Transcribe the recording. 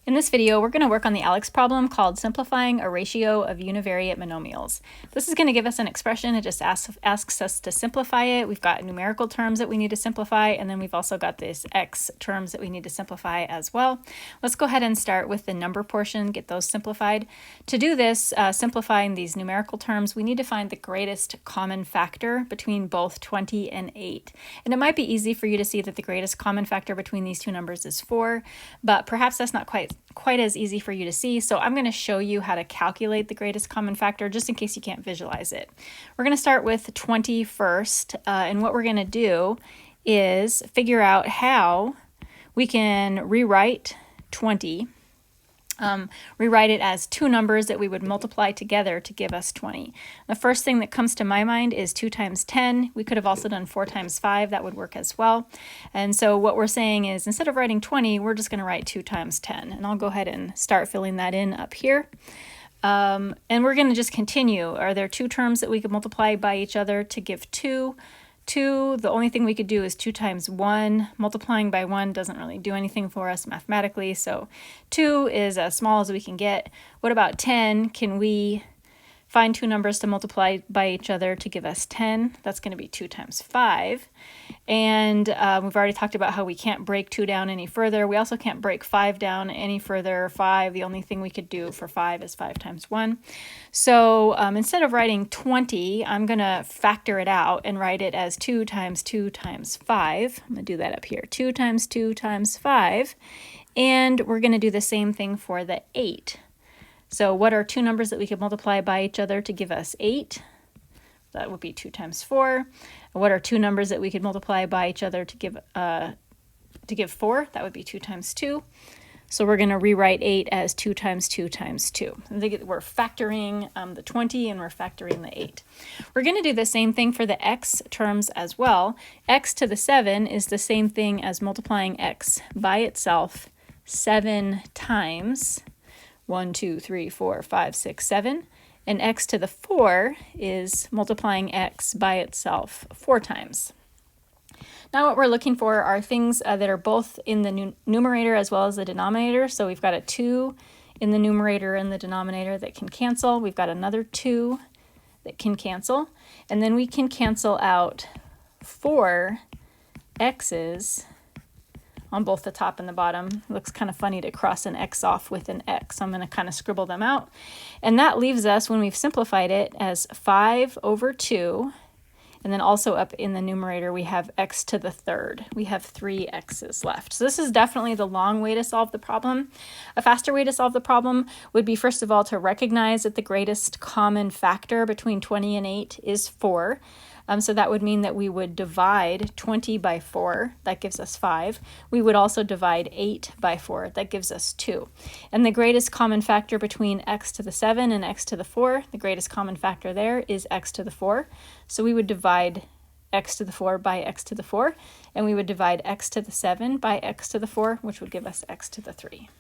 In this video, we're going to work on the ALEKS problem called simplifying a ratio of univariate monomials. This is going to give us an expression. It just asks us to simplify it. We've got numerical terms that we need to simplify, and then we've also got these x terms that we need to simplify as well. Let's go ahead and start with the number portion, get those simplified. To do this, simplifying these numerical terms, we need to find the greatest common factor between both 20 and 8. And it might be easy for you to see that the greatest common factor between these two numbers is 4, but perhaps that's not quite as easy for you to see, so I'm going to show you how to calculate the greatest common factor just in case you can't visualize it. We're going to start with 20 first, and what we're going to do is figure out how we can rewrite 20. Rewrite it as two numbers that we would multiply together to give us 20. The first thing that comes to my mind is 2 times 10. We could have also done 4 times 5. That would work as well. And so what we're saying is instead of writing 20, we're just going to write 2 times 10. And I'll go ahead and start filling that in up here. And we're going to just continue. Are there two terms that we could multiply by each other to give 2? 2, the only thing we could do is 2 times 1. Multiplying by 1 doesn't really do anything for us mathematically, so 2 is as small as we can get. What about 10? Can we find two numbers to multiply by each other to give us 10? That's going to be 2 times 5. And we've already talked about how we can't break 2 down any further. We also can't break 5 down any further. 5, the only thing we could do for 5 is 5 times 1. So instead of writing 20, I'm going to factor it out and write it as 2 times 2 times 5. I'm going to do that up here. 2 times 2 times 5. And we're going to do the same thing for the 8. So what are two numbers that we could multiply by each other to give us 8? That would be 2 times 4. What are two numbers that we could multiply by each other to give 4? That would be 2 times 2. So we're going to rewrite 8 as 2 times 2 times 2. We're factoring the 20 and we're factoring the 8. We're going to do the same thing for the x terms as well. X to the 7 is the same thing as multiplying x by itself 7 times. 1, 2, 3, 4, 5, 6, 7. And x to the 4 is multiplying x by itself 4 times. Now what we're looking for are things that are both in the numerator as well as the denominator. So we've got a 2 in the numerator and the denominator that can cancel. We've got another 2 that can cancel. And then we can cancel out 4 x's on both the top and the bottom. It looks kind of funny to cross an x off with an x. So I'm going to kind of scribble them out. And that leaves us, when we've simplified it, as 5 over 2. And then also up in the numerator, we have x to the 3rd. We have 3 x's left. So this is definitely the long way to solve the problem. A faster way to solve the problem would be, first of all, to recognize that the greatest common factor between 20 and 8 is 4. So that would mean that we would divide 20 by 4. That gives us 5. We would also divide 8 by 4. That gives us 2. And the greatest common factor between x to the 7 and x to the 4, the greatest common factor there is x to the 4. So we would divide x to the 4 by x to the 4, and we would divide x to the 7 by x to the 4, which would give us x to the 3.